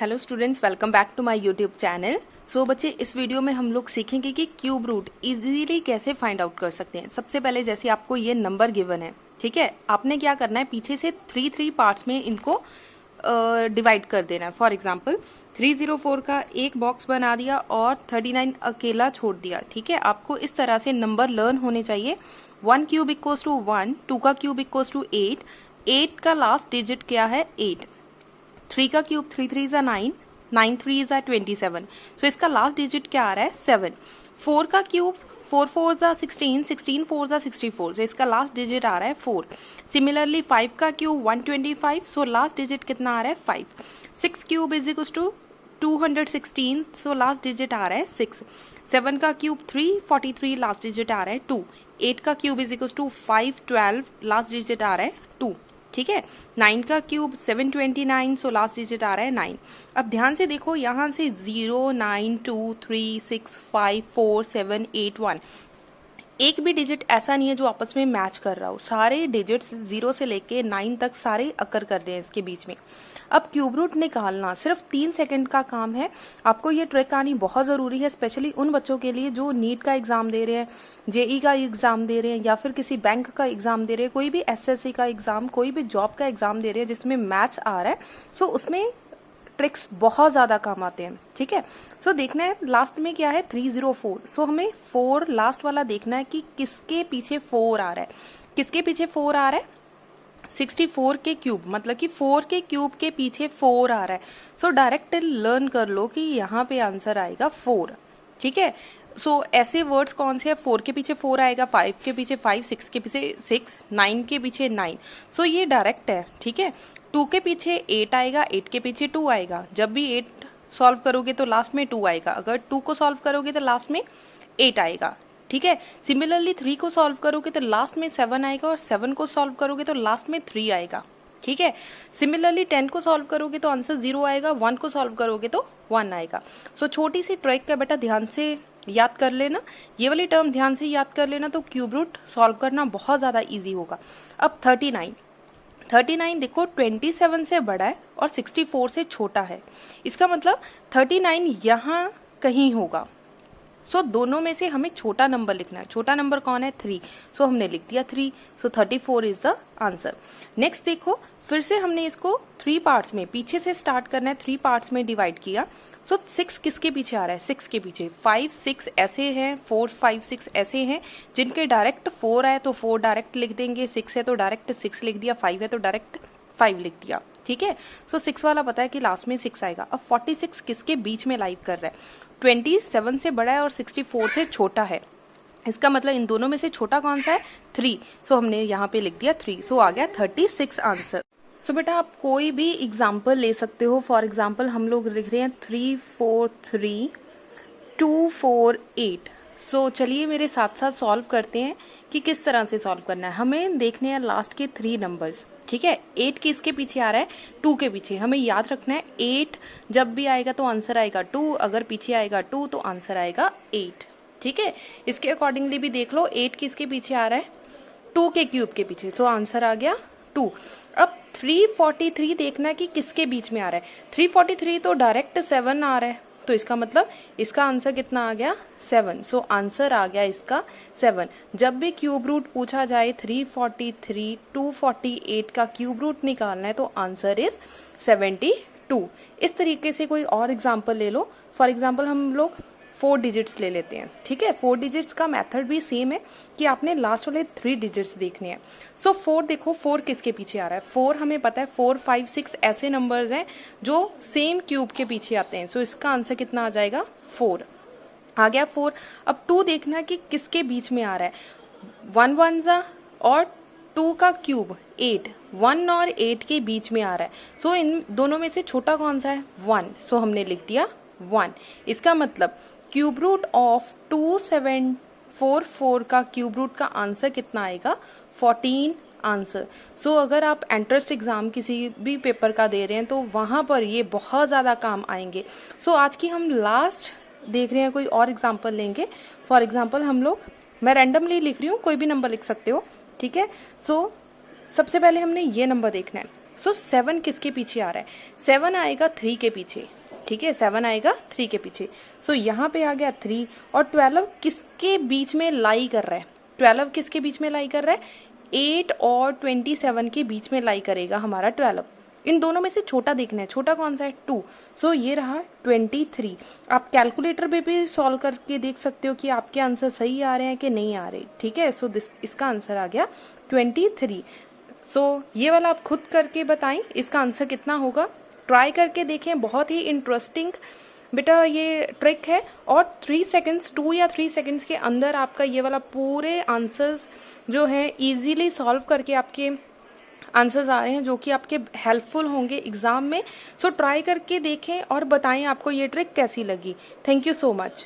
Hello students, welcome back to my YouTube channel. So बच्चे, इस video में हम लोग सीखेंगे कि क्यूब रूट इजीली कैसे फाइंड आउट कर सकते हैं। सबसे पहले जैसे आपको ये नंबर गिवन है, ठीक है, आपने क्या करना है, पीछे से थ्री पार्ट्स में इनको डिवाइड कर देना है। फॉर एग्जाम्पल 304 का एक बॉक्स बना दिया और 39 अकेला छोड़ दिया। ठीक है, आपको इस तरह से नंबर लर्न होने चाहिए। 1 क्यूब इक्वल्स टू 1, 2 का क्यूब इक्वल्स टू 8, 8 का लास्ट डिजिट क्या है 8, 3 का क्यूब 3 3 is 9, 9 3 is 27, सो इसका लास्ट डिजिट क्या आ रहा है 7। 4 का क्यूब 4 4 is 16, 16 4 is 64, सो इसका लास्ट डिजिट आ रहा है 4। सिमिलरली 5 का क्यूब 125, सो लास्ट डिजिट कितना आ रहा है 5। 6 cube is equal to 216, so last digit आ रहा है 6। 7 का क्यूब 343, लास्ट डिजिट आ रहा है 2। 8 का cube is equal to 512, last digit आ रहा है 2। ठीक है, 9 का क्यूब 729, सो लास्ट डिजिट आ रहा है 9। अब ध्यान से देखो, यहाँ से 0 9 2 3 6 5 4 7 8 1, एक भी डिजिट ऐसा नहीं है जो आपस में मैच कर रहा हो। सारे डिजिट्स 0 से लेके 9 तक सारे अकर कर रहे हैं इसके बीच में। अब क्यूब रूट निकालना सिर्फ 3 सेकंड का काम है। आपको ये ट्रिक आनी बहुत ज़रूरी है, स्पेशली उन बच्चों के लिए जो नीट का एग्ज़ाम दे रहे हैं, जेई का एग्ज़ाम दे रहे हैं, या फिर किसी बैंक का एग्ज़ाम दे रहे हैं, कोई भी एसएससी का एग्ज़ाम, कोई भी जॉब का एग्ज़ाम दे रहे हैं जिसमें मैथ्स आ रहा है। सो उसमें ट्रिक्स बहुत ज़्यादा काम आते हैं। ठीक है, सो देखना है लास्ट में क्या है 304, सो हमें 4 लास्ट वाला देखना है कि किसके पीछे 4 आ रहा है। किसके पीछे 4 आ रहा है 64 के क्यूब, मतलब कि 4 के क्यूब के पीछे 4 आ रहा है। सो डायरेक्ट लर्न कर लो कि यहाँ पे आंसर आएगा 4। ठीक है, सो ऐसे वर्ड्स कौन से हैं, 4 के पीछे 4 आएगा, 5 के पीछे 5, 6 के पीछे 6, 9 के पीछे 9, सो ये डायरेक्ट है। ठीक है, 2 के पीछे 8 आएगा, 8 के पीछे 2 आएगा। जब भी 8 सॉल्व करोगे तो लास्ट में 2 आएगा, अगर 2 को सॉल्व करोगे तो लास्ट में 8 आएगा। ठीक है, सिमिलरली 3 को सॉल्व करोगे तो लास्ट में 7 आएगा, और 7 को सॉल्व करोगे तो लास्ट में 3 आएगा। ठीक है, सिमिलरली 10 को सॉल्व करोगे तो आंसर 0 आएगा, 1 को सॉल्व करोगे तो 1 आएगा। सो छोटी सी ट्रिक का बेटा ध्यान से याद कर लेना, ये वाली टर्म ध्यान से याद कर लेना, तो क्यूब रूट सॉल्व करना बहुत ज़्यादा ईजी होगा। अब 39 देखो 27 से बड़ा है और 64 से छोटा है, इसका मतलब 39 यहाँ कहीं होगा। सो दोनों में से हमें छोटा नंबर लिखना है। छोटा नंबर कौन है 3, सो हमने लिख दिया 3, सो 34 इज द आंसर। नेक्स्ट देखो, फिर से हमने इसको 3 पार्ट्स में, पीछे से स्टार्ट करना है, 3 पार्ट्स में डिवाइड किया। सो 6 किसके पीछे आ रहा है 6 के पीछे 5 6 ऐसे हैं, 4 5 6 ऐसे हैं जिनके डायरेक्ट 4 आए तो 4 डायरेक्ट लिख देंगे, 6 है तो डायरेक्ट 6 लिख दिया, 5 है तो डायरेक्ट 5 लिख दिया। ठीक है, सो 6 वाला पता है कि लास्ट में 6 आएगा। अब 46 किसके बीच में लाइव कर रहा है, 27 से बड़ा है और 64 से छोटा है, इसका मतलब इन दोनों में से छोटा कौन सा है 3, सो हमने यहाँ पे लिख दिया 3, सो आ गया 36 आंसर। सो बेटा आप कोई भी एग्जाम्पल ले सकते हो। फॉर एग्जाम्पल हम लोग लिख रहे हैं 3 4 3 2 4 8। सो चलिए मेरे साथ साथ सॉल्व करते हैं कि किस तरह से सॉल्व करना है। हमें देखने हैं लास्ट के 3 नंबर्स। ठीक है, 8 किसके पीछे आ रहा है 2 के पीछे। हमें याद रखना है 8 जब भी आएगा तो आंसर आएगा 2, अगर पीछे आएगा 2 तो आंसर आएगा 8। ठीक है, इसके अकॉर्डिंगली भी देख लो 8 किसके पीछे आ रहा है 2 के क्यूब के पीछे, सो आंसर आ गया 2। अब 343 देखना है कि किसके बीच में आ रहा है। 343 तो डायरेक्ट 7 आ रहा है, तो इसका मतलब इसका आंसर कितना आ गया 7, सो आंसर आ गया इसका 7। जब भी क्यूब रूट पूछा जाए 343 248 का क्यूब रूट निकालना है तो आंसर इज 72। इस तरीके से कोई और एग्जांपल ले लो। फॉर एग्जांपल हम लोग 4 डिजिट्स ले लेते हैं। ठीक है, 4 डिजिट्स का मेथड भी सेम है कि आपने लास्ट वाले 3 डिजिट्स देखने हैं। सो 4 देखो 4 किसके पीछे आ रहा है, 4 हमें पता है 4 5 6 ऐसे नंबर्स हैं जो सेम क्यूब के पीछे आते हैं, सो इसका आंसर कितना आ जाएगा 4 आ गया 4। अब 2 देखना है कि किसके बीच में आ रहा है, 1 1 जा और 2 का क्यूब 8, 1 और 8 के बीच में आ रहा है, सो इन दोनों में से छोटा कौन सा है 1, सो हमने लिख दिया 1। इसका मतलब क्यूब रूट ऑफ 2744 का क्यूब रूट का आंसर कितना आएगा 14 आंसर। सो अगर आप एंट्रेंस एग्जाम किसी भी पेपर का दे रहे हैं तो वहां पर ये बहुत ज्यादा काम आएंगे। सो आज की हम लास्ट देख रहे हैं, कोई और एग्जाम्पल लेंगे। फॉर एग्जाम्पल हम लोग, मैं रैंडमली लिख रही हूँ, कोई भी नंबर लिख सकते हो। ठीक है, सो सबसे पहले हमने ये नंबर देखना है सो 7 किसके पीछे आ रहा है? 7 आएगा 3 के पीछे, ठीक है, 7 आएगा 3 के पीछे। सो यहाँ पे आ गया 3 और 12 किसके बीच में लाई कर रहा है? 12 किसके बीच में लाई कर रहा है? 8 और 27 के बीच में लाई करेगा हमारा 12। इन दोनों में से छोटा देखना है, छोटा कौन सा है? 2। सो ये रहा 23। आप कैलकुलेटर पे भी सॉल्व करके देख सकते हो कि आपके आंसर सही आ रहे हैं कि नहीं आ रहे, ठीक है। सो इसका आंसर आ गया 23। सो ये वाला आप खुद करके बताएं इसका आंसर कितना होगा, ट्राई करके देखें, बहुत ही इंटरेस्टिंग बेटा ये ट्रिक है। और 3 सेकेंड्स, 2 या 3 सेकेंड्स के अंदर आपका ये वाला पूरे आंसर्स जो हैं इजीली सॉल्व करके आपके आंसर्स आ रहे हैं जो कि आपके हेल्पफुल होंगे एग्जाम में। सो ट्राई करके देखें और बताएं आपको ये ट्रिक कैसी लगी। Thank you so much.